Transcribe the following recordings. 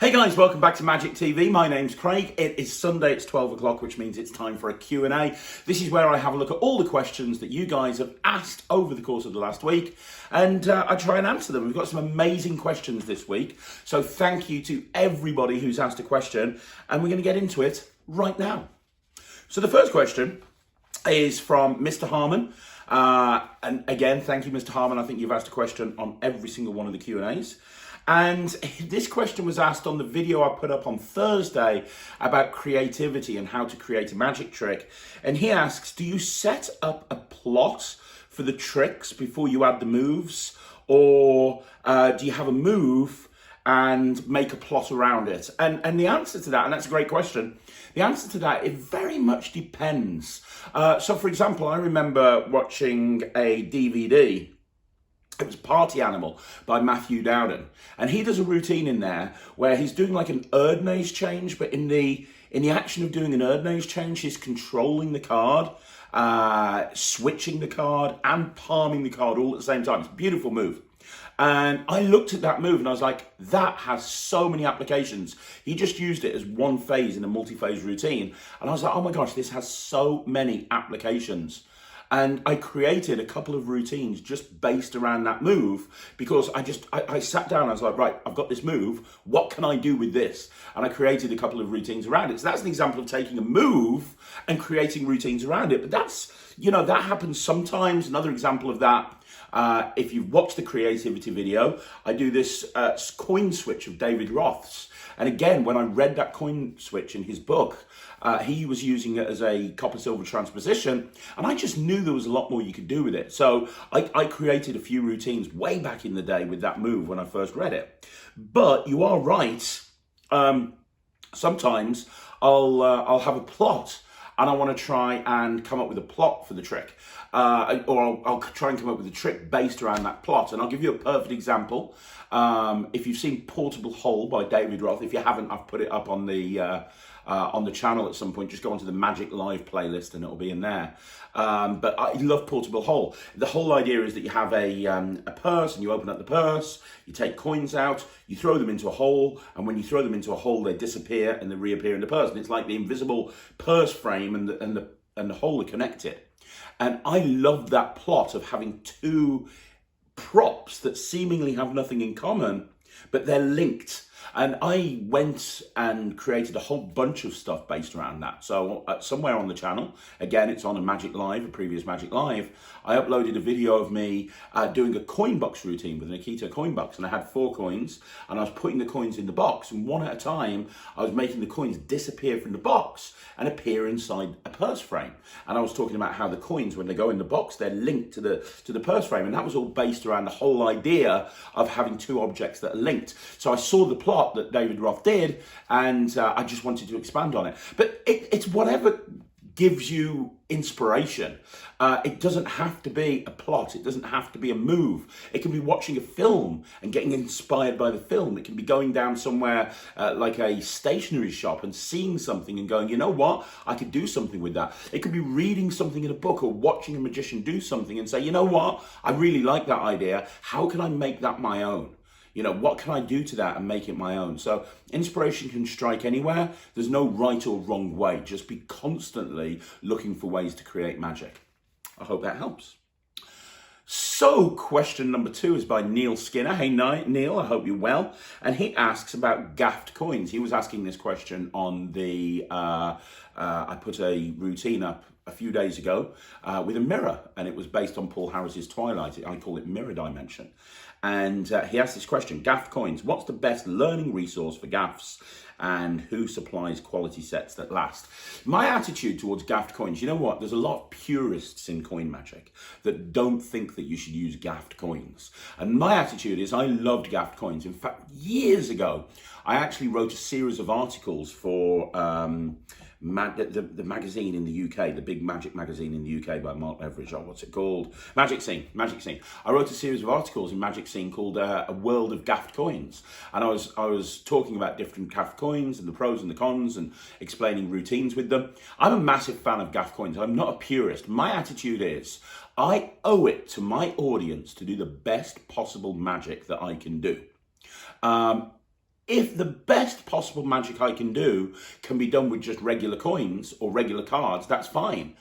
Hey guys, welcome back to Magic TV. My name's Craig. It is Sunday, it's 12 o'clock, which means it's time for a Q&A. This is where I have a look at all the questions that you guys have asked over the course of the last week, and I try and answer them. We've got some amazing questions this week, so thank you to everybody who's asked a question, and we're going to get into it right now. So the first question is from Mr. Harmon. And again, thank you, Mr. Harmon. I think you've asked a question on every single one of the Q&As. And this question was asked on the video I put up on Thursday about creativity and how to create a magic trick. And he asks, do you set up a plot for the tricks before you add the moves? Or do you have a move and make a plot around it? And the answer to that, and that's a great question, the answer to that, it very much depends. So for example, I remember watching a DVD. It was Party Animal by Matthew Dowden. And he does a routine in there where he's doing like an Erdnase change, but in the action of doing an Erdnase change, he's controlling the card, switching the card, and palming the card all at the same time. It's a beautiful move. And I looked at that move and I was like, that has so many applications. He just used it as one phase in a multi-phase routine. And I was like, oh my gosh, this has so many applications. And I created a couple of routines just based around that move because I sat down, I was like, right, I've got this move, what can I do with this? And I created a couple of routines around it. So that's an example of taking a move and creating routines around it. But that's, that happens sometimes. Another example of that, if you've watched the creativity video, I do this coin switch of David Roth's. And again, when I read that coin switch in his book, he was using it as a copper-silver transposition, and I just knew there was a lot more you could do with it. So I created a few routines way back in the day with that move when I first read it. But you are right. Sometimes I'll have a plot, and I want to try and come up with a plot for the trick. Or I'll try and come up with a trick based around that plot. And I'll give you a perfect example. If you've seen Portable Hole by David Roth, if you haven't, I've put it up on the channel at some point. Just go onto the Magic Live playlist and it'll be in there. But I love Portable Hole. The whole idea is that you have a purse and you open up the purse, you take coins out, you throw them into a hole, and when you throw them into a hole, they disappear and they reappear in the purse. And it's like the invisible purse frame and the hole are connected. And I love that plot of having two props that seemingly have nothing in common, but they're linked. And I went and created a whole bunch of stuff based around that. So somewhere on the channel, again, it's on a Magic Live, a previous Magic Live, I uploaded a video of me doing a coin box routine with an Akito coin box. And I had 4 coins and I was putting the coins in the box. And one at a time, I was making the coins disappear from the box and appear inside a purse frame. And I was talking about how the coins, when they go in the box, they're linked to the purse frame. And that was all based around the whole idea of having 2 objects that are linked. So I saw the plot that David Roth did, and I just wanted to expand on it. But it's whatever gives you inspiration. It doesn't have to be a plot. It doesn't have to be a move. It can be watching a film and getting inspired by the film. It can be going down somewhere like a stationery shop and seeing something and going, you know what, I could do something with that. It could be reading something in a book or watching a magician do something and say, you know what, I really like that idea. How can I make that my own? What can I do to that and make it my own? So inspiration can strike anywhere. There's no right or wrong way. Just be constantly looking for ways to create magic. I hope that helps. So question number 2 is by Neil Skinner. Hey Neil, I hope you're well. And he asks about gaffed coins. He was asking this question on the, I put a routine up a few days ago with a mirror, and it was based on Paul Harris's Twilight. I call it Mirror Dimension. And he asked this question, gaffed coins, what's the best learning resource for gaffs, and who supplies quality sets that last? My attitude towards gaffed coins, you know what, there's a lot of purists in coin magic that don't think that you should use gaffed coins. And my attitude is I loved gaffed coins. In fact, years ago, I actually wrote a series of articles for the magazine in the UK, the big magic magazine in the UK by Mark Leveridge. Oh, what's it called? Magic Scene. I wrote a series of articles in Magic Scene called A World of Gaffed Coins. And I was talking about different gaffed coins and the pros and the cons and explaining routines with them. I'm a massive fan of gaffed coins. I'm not a purist. My attitude is I owe it to my audience to do the best possible magic that I can do. If the best possible magic I can do can be done with just regular coins or regular cards, that's fine.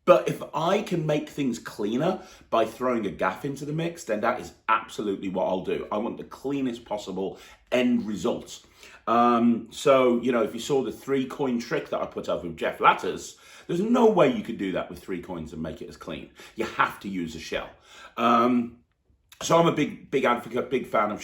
But if I can make things cleaner by throwing a gaff into the mix, then that is absolutely what I'll do. I want the cleanest possible end result. So, you know, if you saw the 3 coin trick that I put up with Jeff Latters, there's no way you could do that with 3 coins and make it as clean. You have to use a shell. So I'm a big advocate, big fan of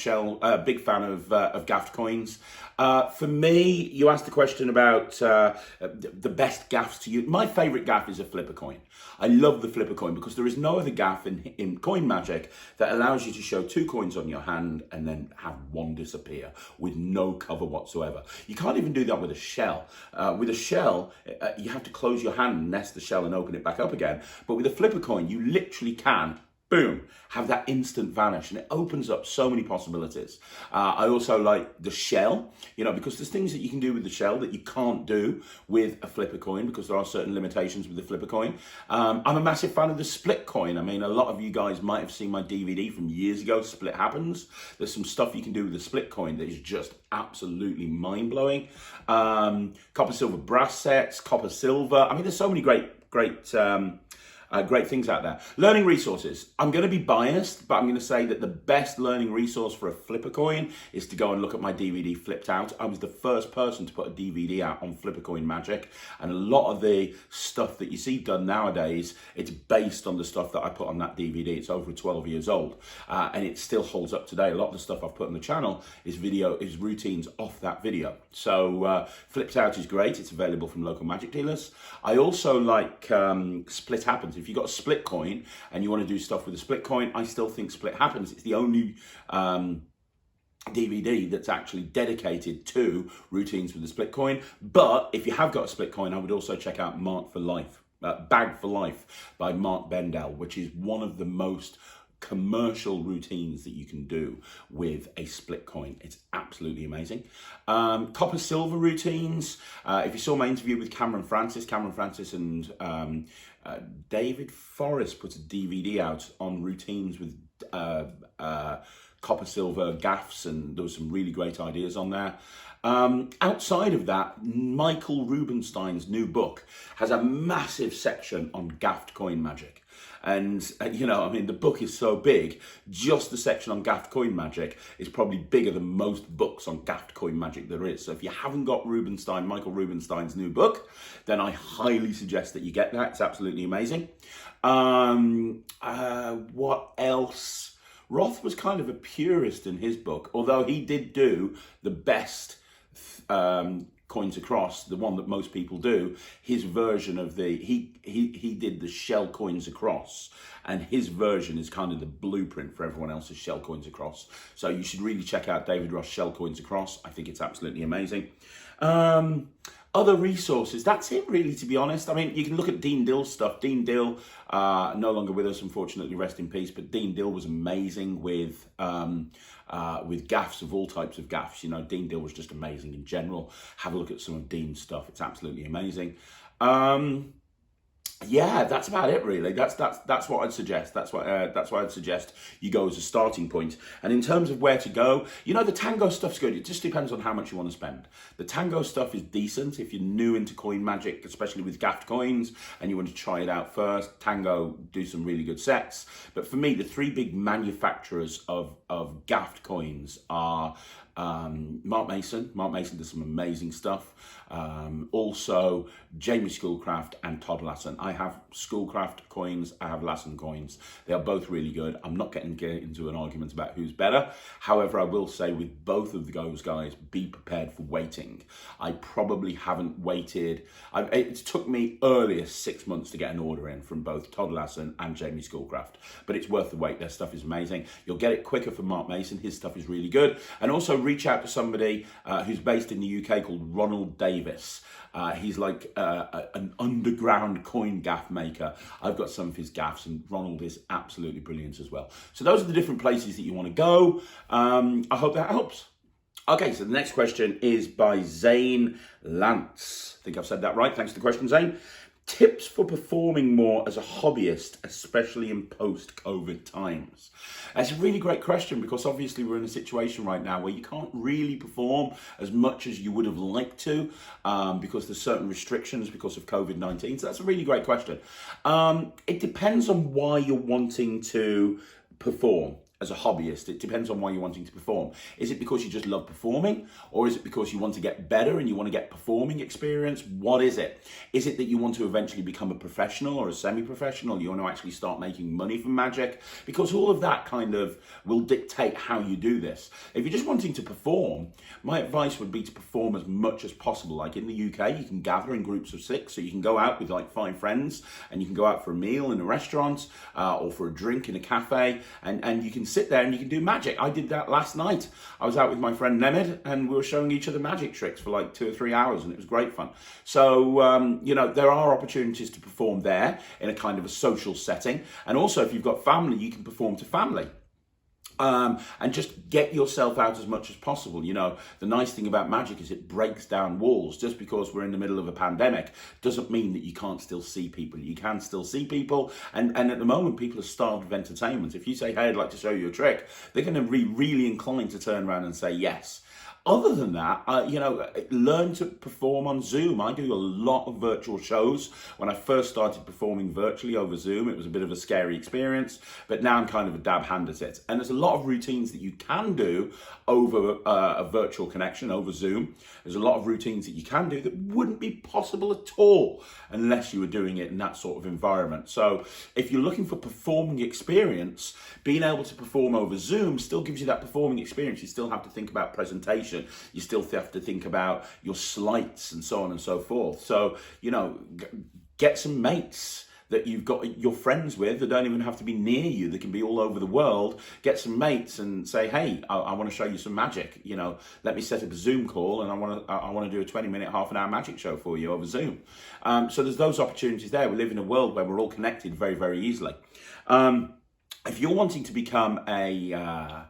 gaffed coins. For me, you asked the question about the best gaffs to use. My favorite gaff is a flipper coin. I love the flipper coin because there is no other gaff in coin magic that allows you to show 2 coins on your hand and then have 1 disappear with no cover whatsoever. You can't even do that with a shell. With a shell, you have to close your hand, nest the shell and open it back up again. But with a flipper coin, you literally can, boom, have that instant vanish, and it opens up so many possibilities. I also like the shell, you know, because there's things that you can do with the shell that you can't do with a flipper coin because there are certain limitations with the flipper coin. I'm a massive fan of the split coin. I mean, a lot of you guys might have seen my DVD from years ago, Split Happens. There's some stuff you can do with the split coin that is just absolutely mind-blowing. Copper, silver, brass sets, copper, silver. I mean, there's so many great things out there. Learning resources. I'm going to be biased, but I'm going to say that the best learning resource for a flipper coin is to go and look at my DVD Flipped Out. I was the first person to put a DVD out on flipper coin magic, and a lot of the stuff that you see done nowadays, it's based on the stuff that I put on that DVD. It's over 12 years old, and it still holds up today. A lot of the stuff I've put on the channel is routines off that video. So Flipped Out is great. It's available from local magic dealers. I also like Split Happens. If you've got a split coin and you want to do stuff with a split coin, I still think Split Happens. It's the only DVD that's actually dedicated to routines with the split coin. But if you have got a split coin, I would also check out Bag for Life by Mark Bendell, which is one of the most commercial routines that you can do with a split coin. It's absolutely amazing. Copper silver routines. If you saw my interview with Cameron Francis and David Forrest put a DVD out on routines with copper silver gaffs, and there was some really great ideas on there. Outside of that, Michael Rubenstein's new book has a massive section on gaffed coin magic. And, you know, I mean, the book is so big, just the section on gaffed coin magic is probably bigger than most books on gaffed coin magic there is. So if you haven't got Michael Rubenstein's new book, then I highly suggest that you get that. It's absolutely amazing. What else? Roth was kind of a purist in his book, although he did do the best coins across, the one that most people do. His version of he did the shell coins across, and his version is kind of the blueprint for everyone else's shell coins across. So you should really check out David Ross shell coins across. I think it's absolutely amazing. Other resources, that's it really, to be honest. I mean, you can look at Dean Dill's stuff. Dean Dill, no longer with us, unfortunately, rest in peace, but Dean Dill was amazing with gaffs, of all types of gaffs. You know, Dean Dill was just amazing in general. Have a look at some of Dean's stuff. It's absolutely amazing. Yeah, that's about it really. That's what I'd suggest. That's why I'd suggest you go as a starting point. And in terms of where to go, you know, the Tango stuff's good. It just depends on how much you want to spend. The Tango stuff is decent if you're new into coin magic, especially with gaffed coins, and you want to try it out first. Tango do some really good sets. But for me, the 3 big manufacturers of gaffed coins are Mark Mason. Mark Mason does some amazing stuff. Also Jamie Schoolcraft and Todd Lassen. I have Schoolcraft coins, I have Lassen coins. They are both really good. I'm not getting into an argument about who's better. However, I will say with both of those guys, be prepared for waiting. I probably haven't waited. It took me earliest 6 months to get an order in from both Todd Lassen and Jamie Schoolcraft, but it's worth the wait. Their stuff is amazing. You'll get it quicker from Mark Mason. His stuff is really good. And also reach out to somebody who's based in the UK called Ronald Davis. He's like an underground coin gaff maker. I've got some of his gaffs, and Ronald is absolutely brilliant as well. So those are the different places that you want to go. I hope that helps. Okay, so the next question is by Zane Lance. I think I've said that right. Thanks for the question, Zane. Tips for performing more as a hobbyist, especially in post-COVID times. That's a really great question, because obviously we're in a situation right now where you can't really perform as much as you would have liked to, because there's certain restrictions because of COVID-19. So that's a really great question. It depends on why you're wanting to perform. As a hobbyist, it depends on why you're wanting to perform. Is it because you just love performing, or is it because you want to get better and you want to get performing experience? What is it? Is it that you want to eventually become a professional or a semi-professional? You want to actually start making money from magic? Because all of that kind of will dictate how you do this. If you're just wanting to perform, my advice would be to perform as much as possible. Like in the UK, you can gather in groups of 6, so you can go out with like 5 friends, and you can go out for a meal in a restaurant, or for a drink in a cafe, and you can sit there and you can do magic. I did that last night. I was out with my friend Nemid, and we were showing each other magic tricks for like 2 or 3 hours, and it was great fun. So, you know, there are opportunities to perform there in a kind of a social setting. And also, if you've got family, you can perform to family. And just get yourself out as much as possible. You know, the nice thing about magic is it breaks down walls. Just because we're in the middle of a pandemic doesn't mean that you can't still see people. You can still see people, and at the moment people are starved of entertainment. If you say, hey, I'd like to show you a trick, they're going to be really inclined to turn around and say yes. Other than that, you know, learn to perform on Zoom. I do a lot of virtual shows. When I first started performing virtually over Zoom, it was a bit of a scary experience, but now I'm kind of a dab hand at it. And there's a lot of routines that you can do over a virtual connection, over Zoom. There's a lot of routines that you can do that wouldn't be possible at all unless you were doing it in that sort of environment. So if you're looking for performing experience, being able to perform over Zoom still gives you that performing experience. You still have to think about presentation. You still have to think about your slights and so on and so forth. So, you know, get some mates that you've got your friends with that don't even have to be near you. They can be all over the world. Get some mates and say, hey, I want to show you some magic. You know, let me set up a Zoom call, and I want to do a 20-minute, half-an-hour magic show for you over Zoom. So there's those opportunities there. We live in a world where we're all connected very, very easily. If you're wanting to become a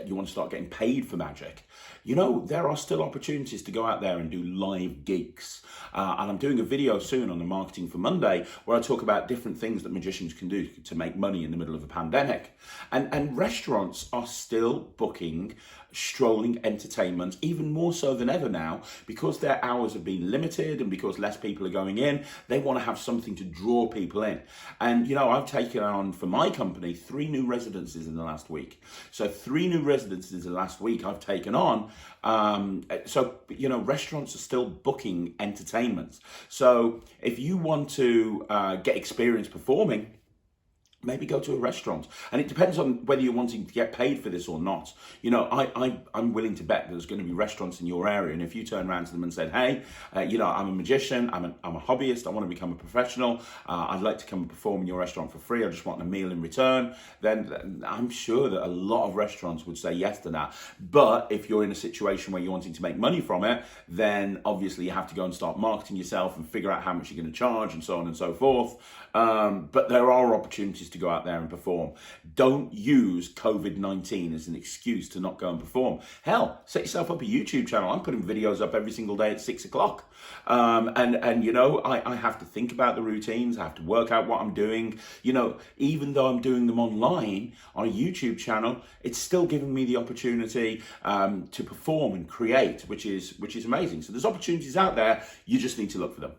you want to start getting paid for magic, you know, there are still opportunities to go out there and do live gigs. And I'm doing a video soon on the Marketing for Monday where I talk about different things that magicians can do to make money in the middle of a pandemic. And restaurants are still booking strolling entertainment, even more so than ever now, because their hours have been limited and because less people are going in. They want to have something to draw people in. And, you know, I've taken on for my company 3 new residences in the last week. So 3 new residences in the last week I've taken on. So, you know, restaurants are still booking entertainment. So if you want to get experience performing, maybe go to a restaurant. And it depends on whether you're wanting to get paid for this or not. You know, I'm willing to bet there's going to be restaurants in your area. And if you turn around to them and said, hey, you know, I'm a magician, I'm a hobbyist, I want to become a professional, I'd like to come and perform in your restaurant for free, I just want a meal in return, then I'm sure that a lot of restaurants would say yes to that. But if you're in a situation where you're wanting to make money from it, then obviously you have to go and start marketing yourself and figure out how much you're going to charge and so on and so forth. But there are opportunities to go out there and perform. Don't use COVID-19 as an excuse to not go and perform. Hell, set yourself up a YouTube channel. I'm putting videos up every single day at 6 o'clock. And you know, I have to think about the routines. I have to work out what I'm doing. You know, even though I'm doing them online on a YouTube channel, it's still giving me the opportunity to perform and create, which is amazing. So there's opportunities out there. You just need to look for them.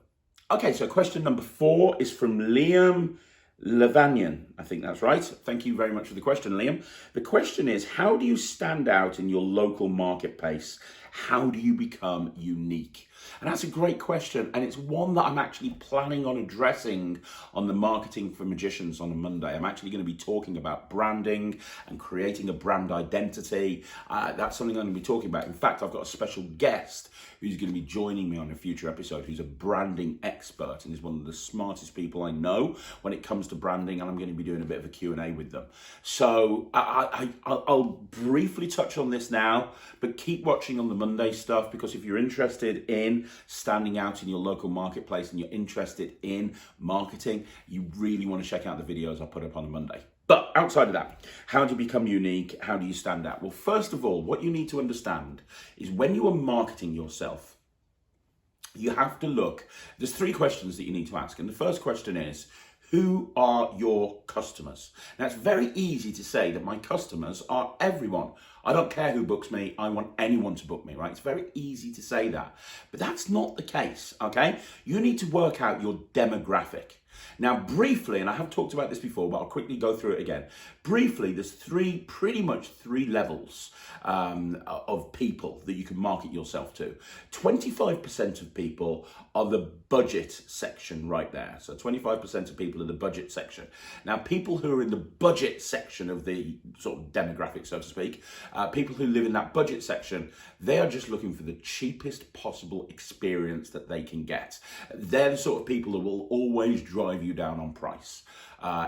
Okay, so question number 4 is from Liam Levanian. I think that's right. Thank you very much for the question, Liam. The question is, how do you stand out in your local marketplace? How do you become unique? And that's a great question, and it's one that I'm actually planning on addressing on the Marketing for Magicians on a Monday. I'm actually going to be talking about branding and creating a brand identity. That's something I'm going to be talking about. In fact, I've got a special guest who's going to be joining me on a future episode, who's a branding expert and is one of the smartest people I know when it comes to branding, and I'm going to be doing a bit of a Q&A with them. So I'll briefly touch on this now, but keep watching on the Monday stuff, because if you're interested in standing out in your local marketplace and you're interested in marketing, you really want to check out the videos I put up on a Monday. But outside of that, how do you become unique? How do you stand out? Well, first of all, what you need to understand is when you are marketing yourself, you have to look, there's three questions that you need to ask. And the first question is, who are your customers? Now, it's very easy to say that my customers are everyone. I don't care who books me. I want anyone to book me, right? It's very easy to say that. But that's not the case, okay? You need to work out your demographic. Now, briefly, and I have talked about this before, but I'll quickly go through it again. Briefly, there's pretty much three levels of people that you can market yourself to. 25% of people are the budget section right there. So 25% of people are the budget section. Now, people who are in the budget section of the sort of demographic, so to speak, people who live in that budget section, they are just looking for the cheapest possible experience that they can get. They're the sort of people that will always drive you down on price.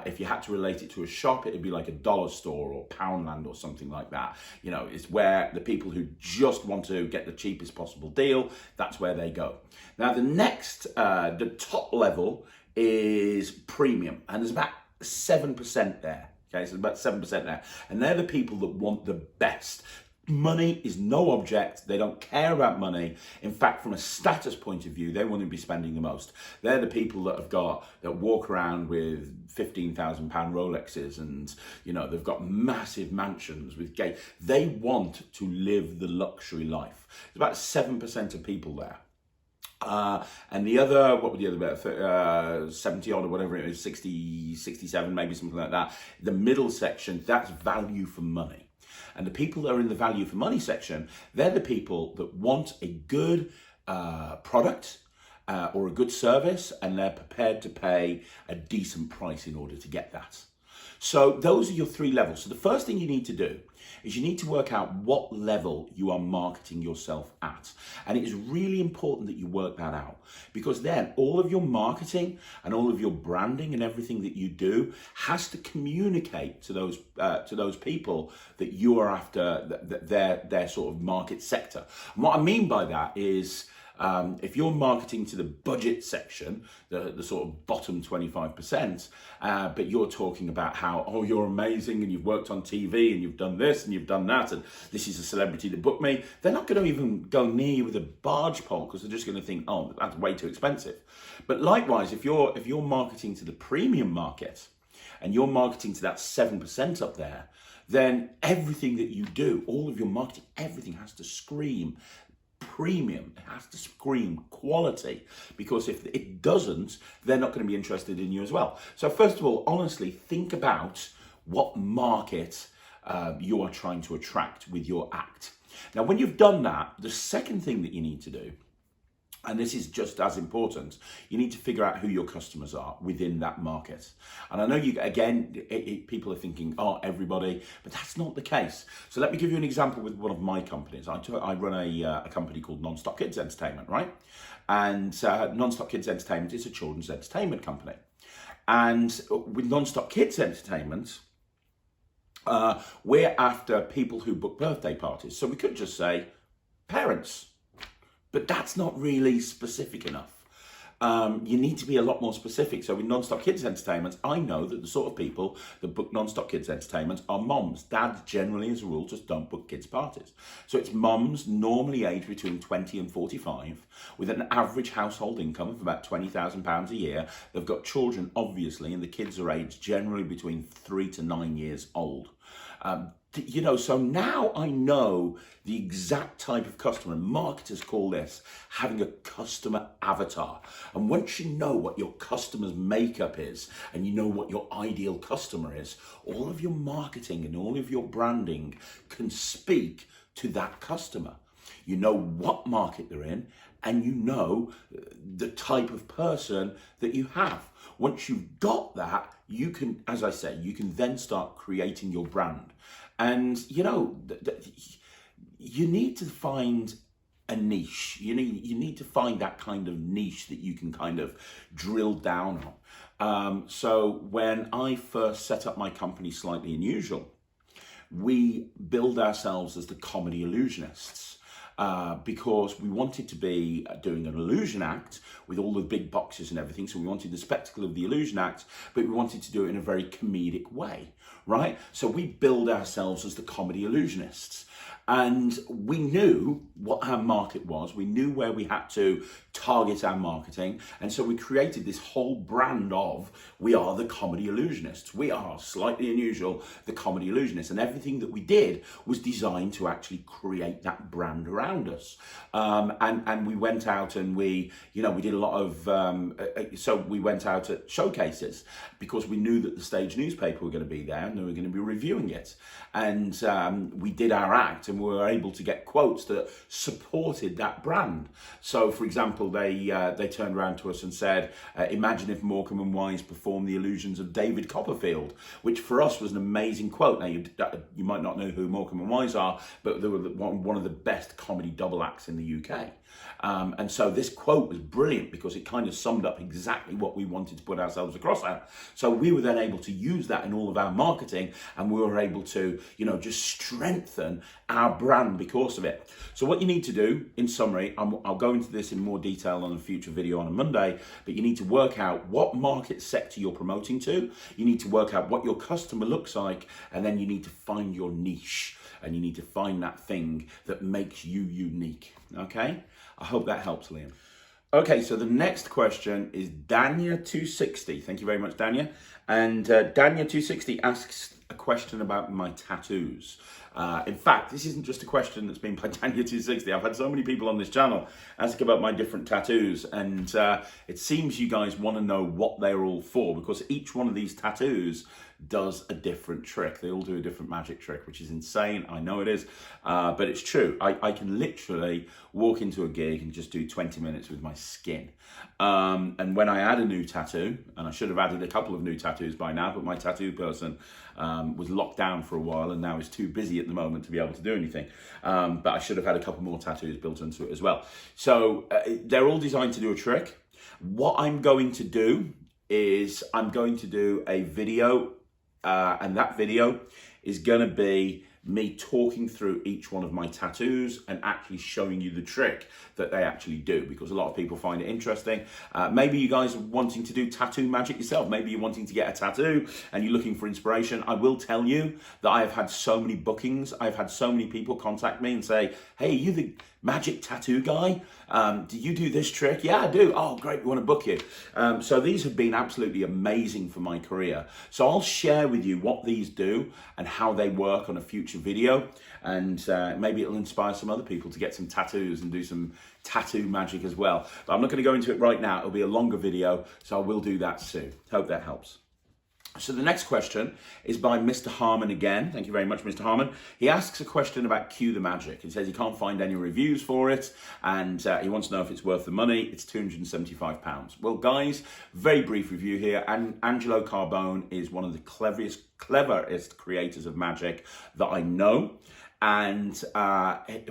If you had to relate it to a shop, it'd be like a dollar store or Poundland or something like that. You know, it's where the people who just want to get the cheapest possible deal, that's where they go. Now, the next, the top level is premium, and there's about 7% there. Okay, so about 7% there. And they're the people that want the best. Money is no object. They don't care about money. In fact, from a status point of view, they want to be spending the most. They're the people that walk around with £15,000 Rolexes, and you know, they've got massive mansions with gates. They want to live the luxury life. There's about 7% of people there. And the other, what were the other bit? 70 odd or whatever it is, 60, 67, maybe something like that. The middle section, that's value for money. And the people that are in the value for money section, they're the people that want a good product or a good service, and they're prepared to pay a decent price in order to get that. So those are your three levels. So the first thing you need to do is you need to work out what level you are marketing yourself at. And it is really important that you work that out, because then all of your marketing and all of your branding and everything that you do has to communicate to those people that you are after their sort of market sector. And what I mean by that is, if you're marketing to the budget section, the sort of bottom 25%, but you're talking about how, oh, you're amazing and you've worked on TV and you've done this and you've done that and this is a celebrity that booked me, they're not going to even go near you with a barge pole, because they're just going to think, oh, that's way too expensive. But likewise, if you're marketing to the premium market and you're marketing to that 7% up there, then everything that you do, all of your marketing, everything has to scream premium. It has to scream quality, because if it doesn't, they're not going to be interested in you as well. So first of all, honestly, think about what market you are trying to attract with your act. Now, when you've done that, the second thing that you need to do, and this is just as important, you need to figure out who your customers are within that market. And I know people are thinking, oh, everybody, but that's not the case. So let me give you an example with one of my companies. I run a company called Non-Stop Kids Entertainment, right? And Non-Stop Kids Entertainment is a children's entertainment company. And with Non-Stop Kids Entertainment, we're after people who book birthday parties. So we could just say parents. But that's not really specific enough. You need to be a lot more specific. So with Non-Stop Kids Entertainment, I know that the sort of people that book Non-Stop Kids Entertainment are moms. Dads generally, as a rule, just don't book kids' parties. So it's moms, normally aged between 20 and 45, with an average household income of about £20,000 a year. They've got children, obviously, and the kids are aged generally between 3 to 9 years old. So now I know the exact type of customer, and marketers call this having a customer avatar. And once you know what your customer's makeup is, and you know what your ideal customer is, all of your marketing and all of your branding can speak to that customer. You know what market they're in, and you know the type of person that you have. Once you've got that, you can, as I say, you can then start creating your brand. And, you need to find a niche. You need to find that kind of niche that you can kind of drill down on. So when I first set up my company, Slightly Unusual, we billed ourselves as the comedy illusionists. Because we wanted to be doing an illusion act with all the big boxes and everything. So we wanted the spectacle of the illusion act, but we wanted to do it in a very comedic way, right? So we billed ourselves as the comedy illusionists. And we knew what our market was. We knew where we had to target our marketing. And so we created this whole brand of, we are the comedy illusionists. We are slightly unusual, the comedy illusionists. And everything that we did was designed to actually create that brand around us. And we went out and we did a lot of, so we went out at showcases because we knew that the stage newspaper were going to be there and they were going to be reviewing it. And we did our act and we were able to get quotes that supported that brand. So, for example, they turned around to us and said, imagine if Morecambe and Wise performed the illusions of David Copperfield, which for us was an amazing quote. Now, you might not know who Morecambe and Wise are, but they were one of the best comedy double acts in the UK. And so this quote was brilliant because it kind of summed up exactly what we wanted to put ourselves across at. So we were then able to use that in all of our marketing, and we were able to, just strengthen our brand because of it. So what you need to do, in summary, I'll go into this in more detail on a future video on a Monday, but you need to work out what market sector you're promoting to. You need to work out what your customer looks like, and then you need to find your niche, and you need to find that thing that makes you unique. Okay? I hope that helps, Liam. Okay, so the next question is Dania260. Thank you very much, Dania. And Dania260 asks a question about my tattoos. In fact, this isn't just a question that's been by Dania260. I've had so many people on this channel ask about my different tattoos, and it seems you guys want to know what they're all for, because each one of these tattoos does a different trick. They all do a different magic trick, which is insane. I know it is, but it's true. I can literally walk into a gig and just do 20 minutes with my skin. And when I add a new tattoo, and I should have added a couple of new tattoos by now, but my tattoo person was locked down for a while and now is too busy at the moment to be able to do anything. But I should have had a couple more tattoos built into it as well. So they're all designed to do a trick. What I'm going to do is I'm going to do a video, and that video is going to be me talking through each one of my tattoos and actually showing you the trick that they actually do, because a lot of people find it interesting. Maybe you guys are wanting to do tattoo magic yourself. Maybe you're wanting to get a tattoo and you're looking for inspiration. I will tell you that I have had so many bookings. I've had so many people contact me and say, hey, you the magic tattoo guy? Do you do this trick? Yeah, I do. Oh, great, we want to book you. So these have been absolutely amazing for my career. So I'll share with you what these do and how they work on a future video. And maybe it'll inspire some other people to get some tattoos and do some tattoo magic as well. But I'm not going to go into it right now. It'll be a longer video, so I will do that soon. Hope that helps. So the next question is by Mr. Harmon again. Thank you very much, Mr. Harmon. He asks a question about Cue the Magic. He says he can't find any reviews for it, and he wants to know if it's worth the money. It's £275. Well, guys, very brief review here. And Angelo Carbone is one of the cleverest creators of magic that I know. And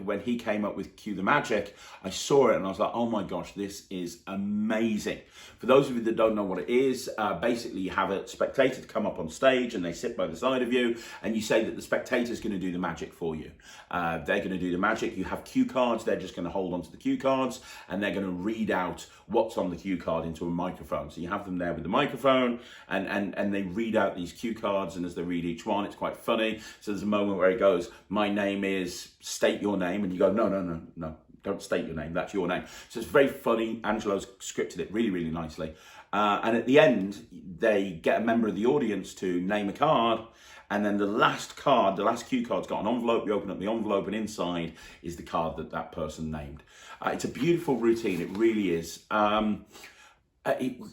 when he came up with Cue the Magic, I saw it and I was like, oh my gosh, this is amazing. For those of you that don't know what it is, basically you have a spectator to come up on stage and they sit by the side of you and you say that the spectator's going to do the magic for you. They're going to do the magic. You have cue cards. They're just going to hold onto the cue cards and they're going to read out what's on the cue card into a microphone. So you have them there with the microphone and they read out these cue cards, and as they read each one, it's quite funny. So there's a moment where it goes, my name is, state your name, and you go, no, don't state your name, that's your name. So it's very funny. Angelo's scripted it really, really nicely. And at the end, they get a member of the audience to name a card, and then the last cue card's got an envelope. You open up the envelope, and inside is the card that that person named. It's a beautiful routine, it really is.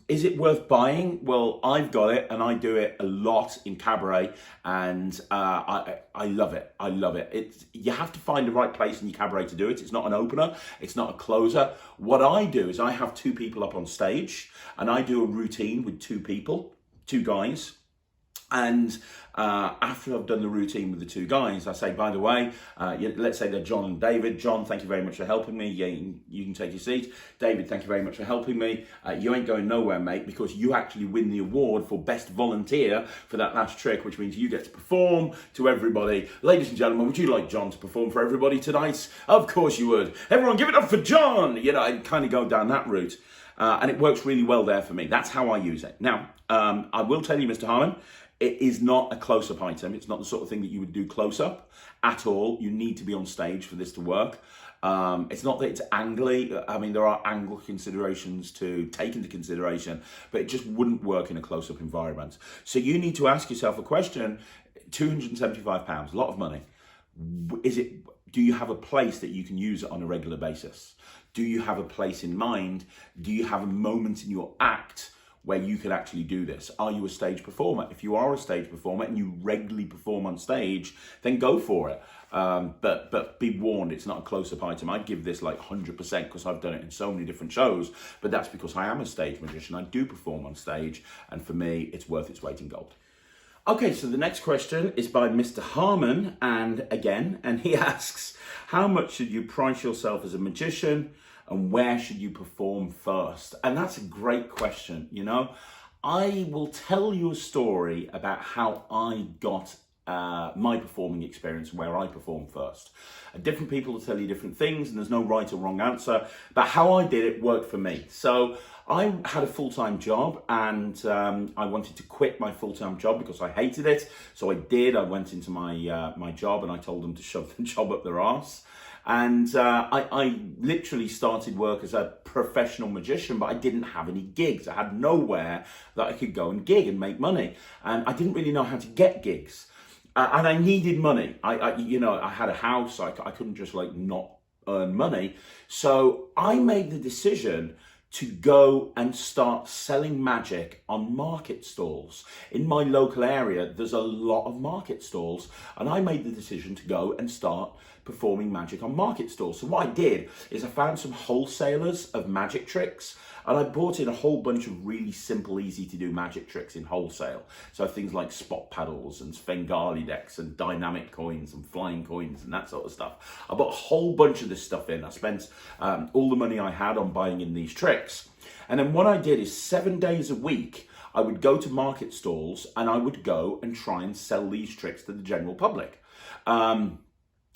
Is it worth buying? Well, I've got it and I do it a lot in cabaret, and I love it. I love it. You have to find the right place in your cabaret to do it. It's not an opener. It's not a closer. What I do is I have two people up on stage and I do a routine with two guys. And after I've done the routine with the two guys, I say, by the way, let's say they're John and David. John, thank you very much for helping me. Yeah, you can take your seat. David, thank you very much for helping me. You ain't going nowhere, mate, because you actually win the award for best volunteer for that last trick, which means you get to perform to everybody. Ladies and gentlemen, would you like John to perform for everybody tonight? Of course you would. Everyone give it up for John. I kind of go down that route. And it works really well there for me. That's how I use it. Now, I will tell you, Mr. Harmon, it is not a close-up item. It's not the sort of thing that you would do close-up at all. You need to be on stage for this to work. It's not that it's angly. I mean, there are angle considerations to take into consideration, but it just wouldn't work in a close-up environment. So you need to ask yourself a question. £275, a lot of money. Do you have a place that you can use it on a regular basis? Do you have a place in mind? Do you have a moment in your act where you could actually do this? Are you a stage performer? If you are a stage performer and you regularly perform on stage, then go for it. But be warned, it's not a close-up item. I'd give this like 100% because I've done it in so many different shows, but that's because I am a stage magician. I do perform on stage, and for me, it's worth its weight in gold. Okay, so the next question is by Mr. Harmon, and he asks, how much should you price yourself as a magician, and where should you perform first? And that's a great question, you know. I will tell you a story about how I got my performing experience, where I performed first. Different people will tell you different things, and there's no right or wrong answer, but how I did it worked for me. So I had a full-time job, and I wanted to quit my full-time job because I hated it. So I did. I went into my job, and I told them to shove the job up their arse. And I literally started work as a professional magician, but I didn't have any gigs. I had nowhere that I could go and gig and make money. And I didn't really know how to get gigs. And I needed money. I had a house. I couldn't just like not earn money. So I made the decision to go and start selling magic on market stalls. In my local area, there's a lot of market stalls, and I made the decision to go and start performing magic on market stalls. So what I did is I found some wholesalers of magic tricks, and I bought in a whole bunch of really simple, easy to do magic tricks in wholesale. So things like spot paddles and Svengali decks and dynamic coins and flying coins and that sort of stuff. I bought a whole bunch of this stuff in. I spent all the money I had on buying in these tricks. And then what I did is 7 days a week, I would go to market stalls and I would go and try and sell these tricks to the general public.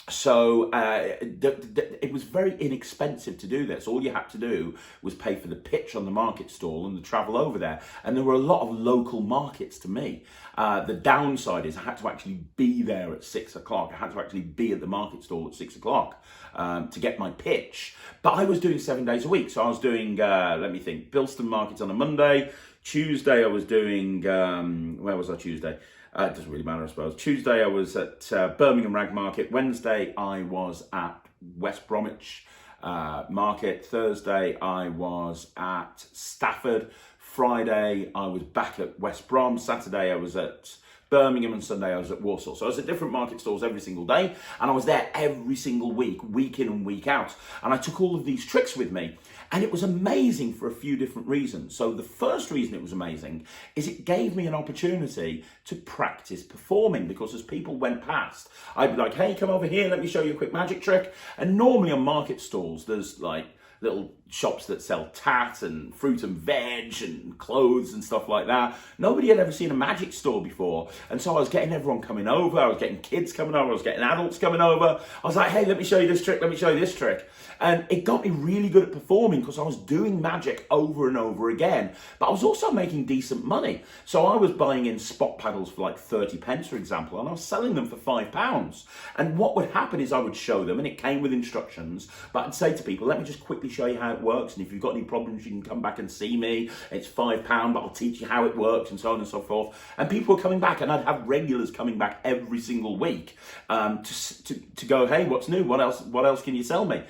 So it was very inexpensive to do this. All you had to do was pay for the pitch on the market stall and the travel over there. And there were a lot of local markets to me. The downside is I had to actually be there at 6 o'clock. I had to actually be at the market stall at 6 o'clock to get my pitch. But I was doing 7 days a week. So I was doing, let me think, Bilston Markets on a Monday. Tuesday I was doing, where was I Tuesday? It doesn't really matter, I suppose. Tuesday, I was at Birmingham Rag Market. Wednesday, I was at West Bromwich Market. Thursday, I was at Stafford. Friday, I was back at West Brom. Saturday, I was at Birmingham, and Sunday I was at Warsaw. So I was at different market stalls every single day, and I was there every single week in and week out. And I took all of these tricks with me, and it was amazing for a few different reasons. So the first reason it was amazing is it gave me an opportunity to practice performing, because as people went past, I'd be like, hey, come over here, let me show you a quick magic trick. And normally on market stalls, there's like little shops that sell tat and fruit and veg and clothes and stuff like that. Nobody had ever seen a magic store before. And so I was getting everyone coming over. I was getting kids coming over. I was getting adults coming over. I was like, hey, let me show you this trick. Let me show you this trick. And it got me really good at performing because I was doing magic over and over again. But I was also making decent money. So I was buying in spot paddles for like 30 pence, for example, and I was selling them for £5. And what would happen is I would show them, and it came with instructions, but I'd say to people, let me just quickly show you how it works, and if you've got any problems you can come back and see me. It's £5, but I'll teach you how it works, and so on and so forth. And people were coming back, and I'd have regulars coming back every single week to go, hey, what's new? What else can you sell me?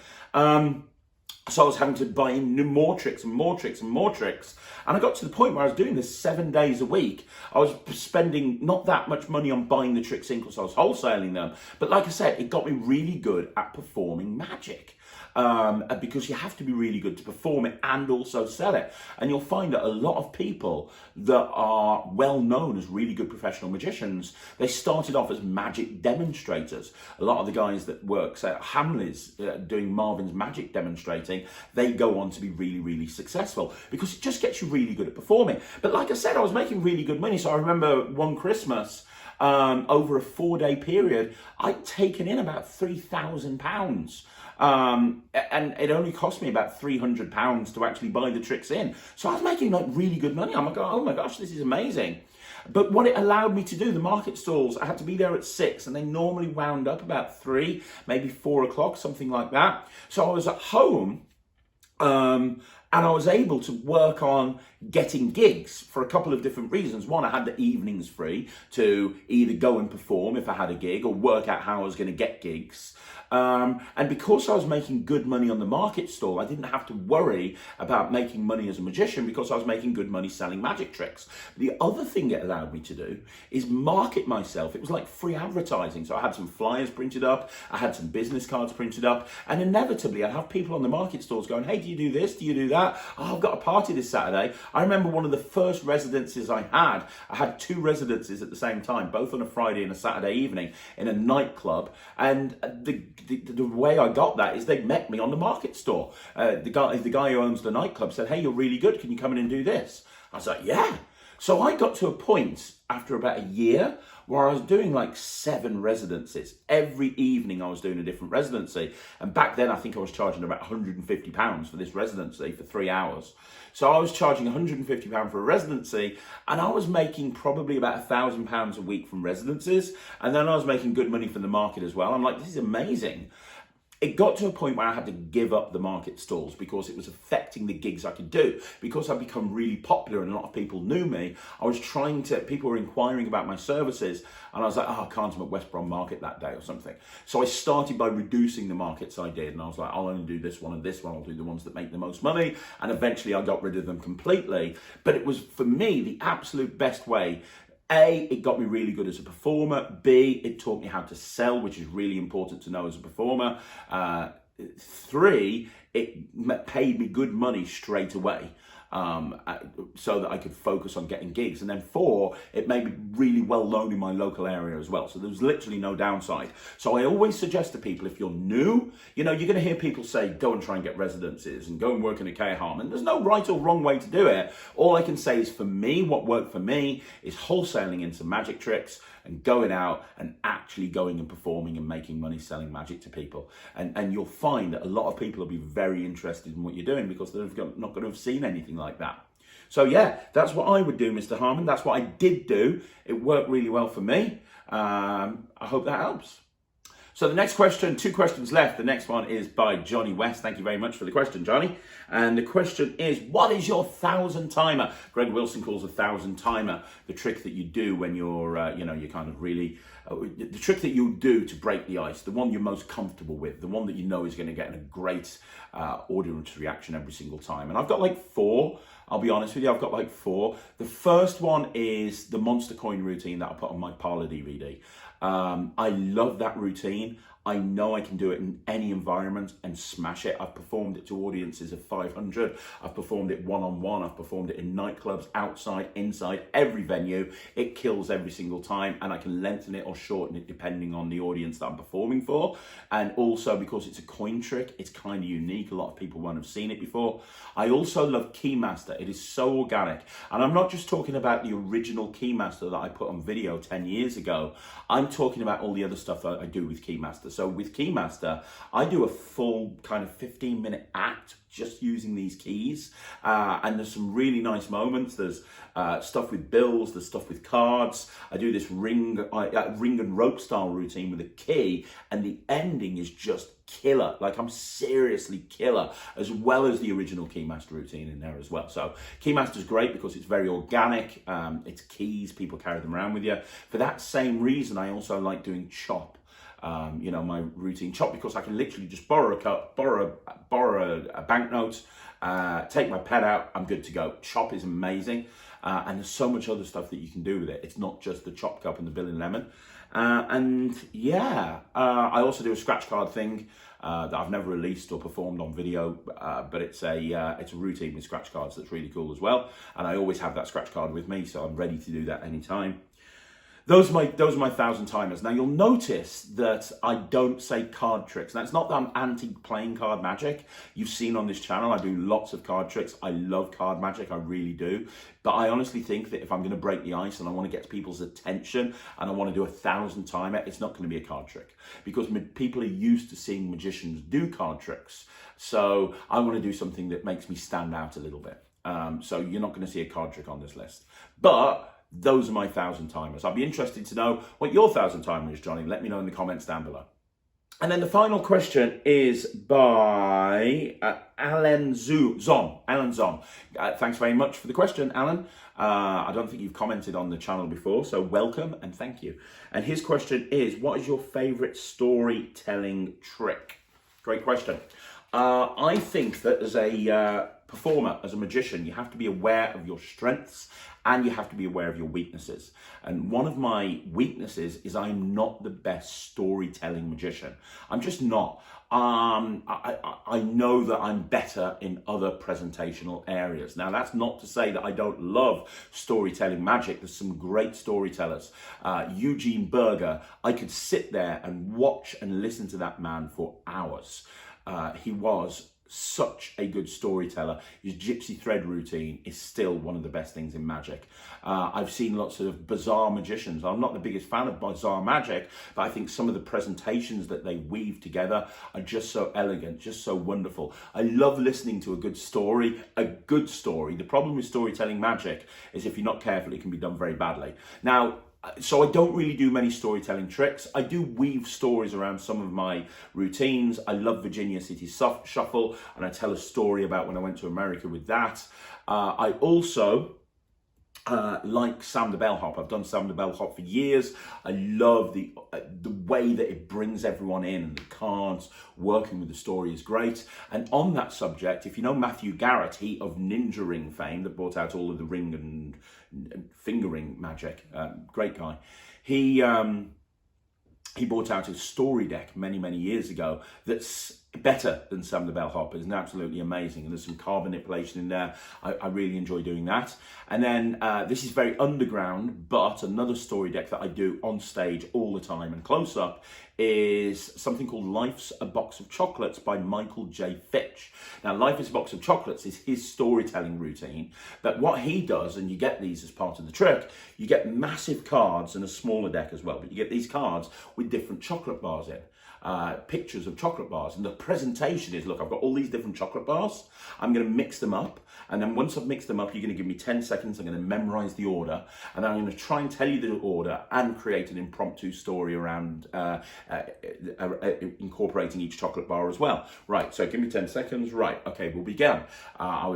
So I was having to buy in more tricks and more tricks and more tricks. And I got to the point where I was doing this 7 days a week. I was spending not that much money on buying the tricks in because I was wholesaling them. But like I said, it got me really good at performing magic. Because you have to be really good to perform it and also sell it. And you'll find that a lot of people that are well known as really good professional magicians, they started off as magic demonstrators. A lot of the guys that work, say, at Hamley's doing Marvin's magic demonstrating, they go on to be really, really successful because it just gets you really good at performing. But like I said, I was making really good money. So I remember one Christmas, over a 4-day period, I'd taken in about £3,000. And it only cost me about £300 to actually buy the tricks in. So I was making like really good money. I'm like, oh my gosh, this is amazing. But what it allowed me to do, the market stalls, I had to be there at 6 and they normally wound up about 3, maybe 4 o'clock, something like that. So I was at home and I was able to work on getting gigs for a couple of different reasons. One, I had the evenings free to either go and perform if I had a gig or work out how I was going to get gigs. And because I was making good money on the market stall, I didn't have to worry about making money as a magician because I was making good money selling magic tricks. The other thing it allowed me to do is market myself. It was like free advertising. So I had some flyers printed up, I had some business cards printed up, and inevitably I'd have people on the market stalls going, hey, do you do this? Do you do that? Oh, I've got a party this Saturday. I remember one of the first residencies I had 2 residencies at the same time, both on a Friday and a Saturday evening in a nightclub. And the way I got that is they met me on the market store. The guy who owns the nightclub said, hey, you're really good. Can you come in and do this? I was like, yeah. So I got to a point after about a year where I was doing like 7 residencies. Every evening I was doing a different residency. And back then I think I was charging about £150 for this residency for 3 hours. So I was charging £150 for a residency and I was making probably about £1,000 a week from residencies. And then I was making good money from the market as well. I'm like, this is amazing. It got to a point where I had to give up the market stalls because it was affecting the gigs I could do. Because I'd become really popular and a lot of people knew me, people were inquiring about my services and I was like, oh, I can't, I'm at West Brom Market that day or something. So I started by reducing the markets I did and I was like, I'll only do this one and this one, I'll do the ones that make the most money. And eventually I got rid of them completely. But it was, for me, the absolute best way. A, it got me really good as a performer. B, it taught me how to sell, which is really important to know as a performer. 3, it paid me good money straight away. So that I could focus on getting gigs. And then 4, it made me really well known in my local area as well. So there was literally no downside. So I always suggest to people, if you're new, you're going to hear people say, go and try and get residencies and go and work in a care home. And there's no right or wrong way to do it. All I can say is, for me, what worked for me is wholesaling into magic tricks and going out and actually going and performing and making money selling magic to people. And you'll find that a lot of people will be very interested in what you're doing because they're not going to have seen anything like that. So yeah, that's what I would do, Mr. Harmon. That's what I did do. It worked really well for me. I hope that helps. So the next question, 2 questions left. The next one is by Johnny West. Thank you very much for the question, Johnny. And the question is, what is your 1,000 timer? Greg Wilson calls a 1,000 timer the trick that you do when you're, you're kind of really, the trick that you do to break the ice, the one you're most comfortable with, the one that you know is going to get a great audience reaction every single time. And I've got like 4. I'll be honest with you, I've got like 4. The first one is the monster coin routine that I put on my parlor DVD. I love that routine. I know I can do it in any environment and smash it. I've performed it to audiences of 500. I've performed it one-on-one. I've performed it in nightclubs, outside, inside, every venue. It kills every single time, and I can lengthen it or shorten it depending on the audience that I'm performing for. And also, because it's a coin trick, it's kind of unique. A lot of people won't have seen it before. I also love Keymaster. It is so organic. And I'm not just talking about the original Keymaster that I put on video 10 years ago. I'm talking about all the other stuff that I do with Keymaster. So with Keymaster, I do a full kind of 15-minute act just using these keys. And there's some really nice moments. There's stuff with bills, there's stuff with cards. I do this ring and rope style routine with a key, and the ending is just killer. Like, I'm seriously killer, as well as the original Keymaster routine in there as well. So Keymaster's great because it's very organic. It's keys, people carry them around with you. For that same reason, I also like doing chop. My routine chop, because I can literally just borrow a cup, borrow a banknote, take my pet out, I'm good to go. Chop is amazing. And there's so much other stuff that you can do with it. It's not just the chop cup and the bill and lemon. I also do a scratch card thing that I've never released or performed on video, but it's a routine with scratch cards that's really cool as well. And I always have that scratch card with me, so I'm ready to do that anytime. those are my 1,000 timers. Now you'll notice that I don't say card tricks. Now it's not that I'm anti-playing card magic. You've seen on this channel I do lots of card tricks. I love card magic, I really do. But I honestly think that if I'm going to break the ice and I want to get people's attention and I want to do 1,000 timer, it's not going to be a card trick, because people are used to seeing magicians do card tricks. So I want to do something that makes me stand out a little bit. So you're not going to see a card trick on this list. But those are my 1,000 timers. I'd be interested to know what your 1,000 timer is, Johnny. Let me know in the comments down below. And then the final question is by Alan Zon. Alan Zon. Thanks very much for the question, Alan. I don't think you've commented on the channel before, so welcome and thank you. And his question is, what is your favorite storytelling trick? Great question. I think that as a performer, as a magician, you have to be aware of your strengths and you have to be aware of your weaknesses. And one of my weaknesses is I'm not the best storytelling magician. I'm just not. I know that I'm better in other presentational areas. Now, that's not to say that I don't love storytelling magic. There's some great storytellers. Eugene Berger, I could sit there and watch and listen to that man for hours. He was such a good storyteller. His gypsy thread routine is still one of the best things in magic. I've seen lots of bizarre magicians. I'm not the biggest fan of bizarre magic, but I think some of the presentations that they weave together are just so elegant, just so wonderful. I love listening to a good story. A good story. The problem with storytelling magic is if you're not careful, it can be done very badly. Now, so I don't really do many storytelling tricks. I do weave stories around some of my routines. I love Virginia City Shuffle, and I tell a story about when I went to America with that. I also like Sam the Bellhop. I've done Sam the Bellhop for years. I love the way that it brings everyone in, and the cards working with the story is great. And on that subject, if you know Matthew Garrett, he of Ninja Ring fame, that brought out all of the ring and fingering magic, great guy. He brought out his story deck many years ago that's better than Sam the Bellhop. It's absolutely amazing, and there's some card manipulation in there. I really enjoy doing that. And then this is very underground, but another story deck that I do on stage all the time and close up is something called Life's a Box of Chocolates by Michael J. Fitch. Now, Life is a Box of Chocolates is his storytelling routine, but what he does, and you get these as part of the trick, you get massive cards and a smaller deck as well, but you get these cards with different chocolate bars in. Pictures of chocolate bars, and the presentation is, look, I've got all these different chocolate bars, I'm going to mix them up, and then once I've mixed them up, you're going to give me 10 seconds, I'm going to memorize the order, and then I'm going to try and tell you the order and create an impromptu story around incorporating each chocolate bar as well. Right, so give me 10 seconds, right, okay, we'll begin. I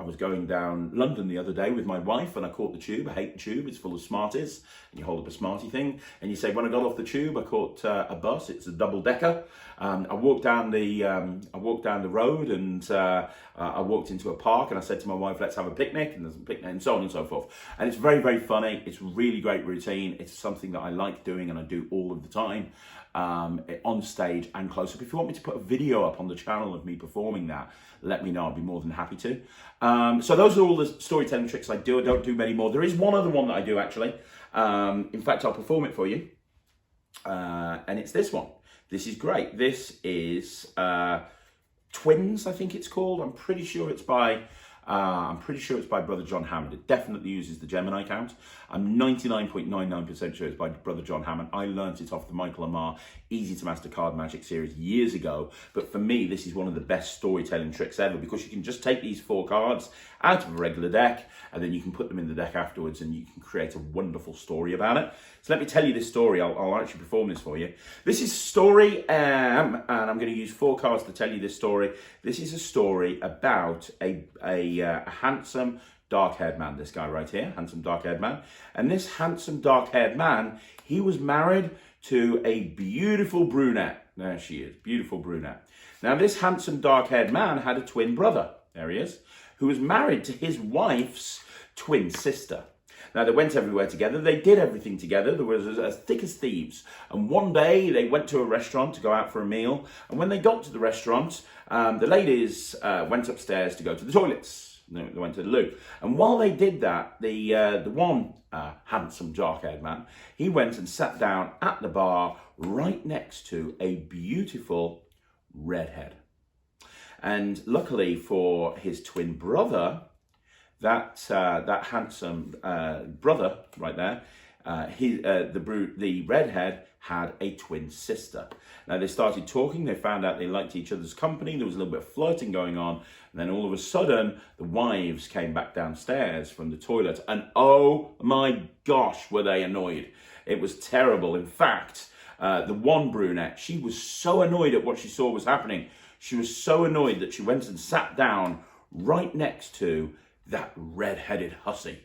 was going down London the other day with my wife, and I caught the tube. I hate the tube, it's full of Smarties, and you hold up a Smartie thing, and you say, when I got off the tube, I caught a bus, it's a double-decker. I walked down the road, and I walked into a park, and I said to my wife, let's have a picnic, and there's a picnic, and so on and so forth. And it's very funny, it's really great routine, it's something that I like doing, and I do all of the time. On stage and close up. If you want me to put a video up on the channel of me performing that, let me know, I'll be more than happy to. So those are all the storytelling tricks I do. I don't do many more. There is one other one that I do actually. In fact, I'll perform it for you. And it's this one. This is great. This is Twins, I think it's called. I'm pretty sure it's by Brother John Hammond. It definitely uses the Gemini count. I'm 99.99% sure it's by Brother John Hammond. I learnt it off the Michael Amar Easy to Master Card Magic series years ago. But for me, this is one of the best storytelling tricks ever, because you can just take these 4 cards out of a regular deck, and then you can put them in the deck afterwards, and you can create a wonderful story about it. So let me tell you this story. I'll actually perform this for you. This is a story, and I'm going to use 4 cards to tell you this story. This is a story about a handsome, dark-haired man. This guy right here, handsome, dark-haired man. And this handsome, dark-haired man, he was married to a beautiful brunette. There she is, beautiful brunette. Now, this handsome, dark-haired man had a twin brother. There he is, who was married to his wife's twin sister. Now, they went everywhere together. They did everything together. They were as thick as thieves. And one day, they went to a restaurant to go out for a meal. And when they got to the restaurant, the ladies went upstairs to go to the toilets. They went to the loo. And while they did that, the one handsome dark-haired man, he went and sat down at the bar right next to a beautiful redhead. And luckily for his twin brother, that handsome brother right there, the redhead had a twin sister. Now they started talking, they found out they liked each other's company, there was a little bit of flirting going on, and then all of a sudden the wives came back downstairs from the toilet, and oh my gosh, were they annoyed. It was terrible. In fact, the one brunette, she was so annoyed at what she saw was happening. She was so annoyed that she went and sat down right next to that red-headed hussy.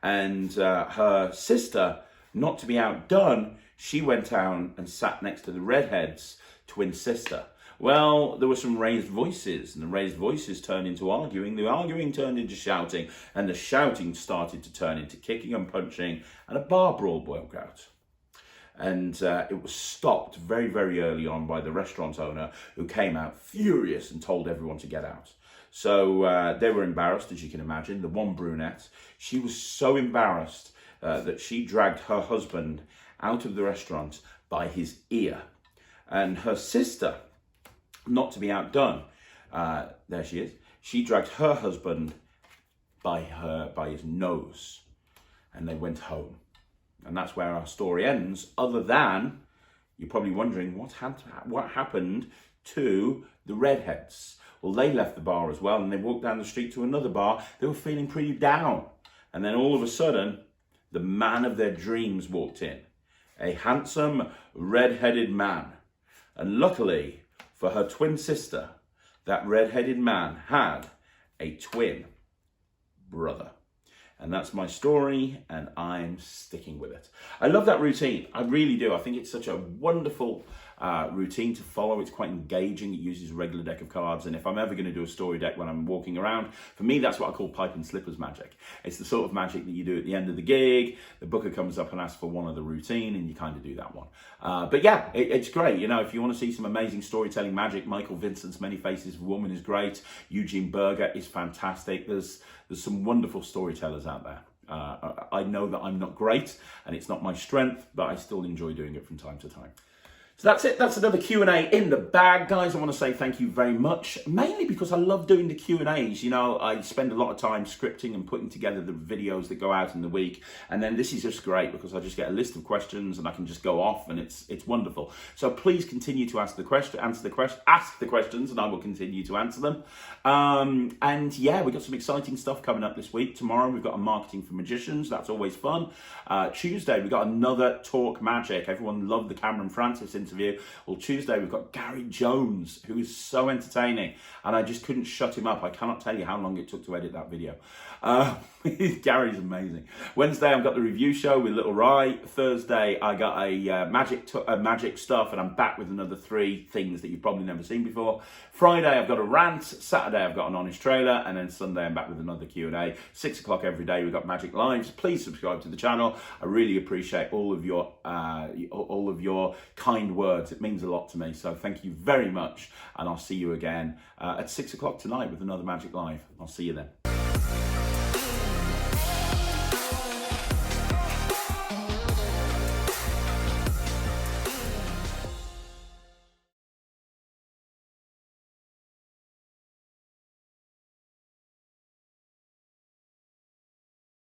And her sister, not to be outdone, she went down and sat next to the redhead's twin sister. Well, there were some raised voices, and the raised voices turned into arguing. The arguing turned into shouting, and the shouting started to turn into kicking and punching, and a bar brawl broke out. And it was stopped very, very early on by the restaurant owner, who came out furious and told everyone to get out. So they were embarrassed, as you can imagine. The one brunette, she was so embarrassed that she dragged her husband out of the restaurant by his ear. And her sister, not to be outdone, there she is, she dragged her husband by his nose, and they went home. And that's where our story ends, other than you're probably wondering what happened to the redheads. Well, they left the bar as well, and they walked down the street to another bar. They were feeling pretty down. And then all of a sudden, the man of their dreams walked in. A handsome, red-headed man. And luckily for her twin sister, that red-headed man had a twin brother. And that's my story, and I'm sticking with it. I love that routine. I really do. I think it's such a wonderful routine to follow. It's quite engaging. It uses a regular deck of cards. And if I'm ever going to do a story deck when I'm walking around, for me, that's what I call pipe and slippers magic. It's the sort of magic that you do at the end of the gig. The booker comes up and asks for one of the routine, and you kind of do that one. But yeah, it's great. You know, if you want to see some amazing storytelling magic, Michael Vincent's Many Faces of a Woman is great. Eugene Berger is fantastic. There's some wonderful storytellers out there. I know that I'm not great and it's not my strength, but I still enjoy doing it from time to time. So that's it. That's another Q&A in the bag, guys. I want to say thank you very much, mainly because I love doing the Q&As. You know, I spend a lot of time scripting and putting together the videos that go out in the week. And then this is just great because I just get a list of questions and I can just go off, and it's wonderful. So please continue to ask the questions, and I will continue to answer them. And yeah, we've got some exciting stuff coming up this week. Tomorrow, we've got a marketing for magicians. That's always fun. Tuesday, we've got another Talk Magic. Everyone loved the Cameron Francis interview. Well, Tuesday we've got Gary Jones, who is so entertaining, and I just couldn't shut him up. I cannot tell you how long it took to edit that video. Gary's amazing. Wednesday I've got the review show with Little Rye. Thursday I got a magic stuff, and I'm back with another 3 things that you've probably never seen before. Friday I've got a rant. Saturday I've got an honest trailer, and then Sunday I'm back with another Q&A. 6 o'clock every day we've got Magic Lives. Please subscribe to the channel. I really appreciate all of your kind words. It means a lot to me, so thank you very much, and I'll see you again at 6 o'clock tonight with another Magic Live. I'll see you then.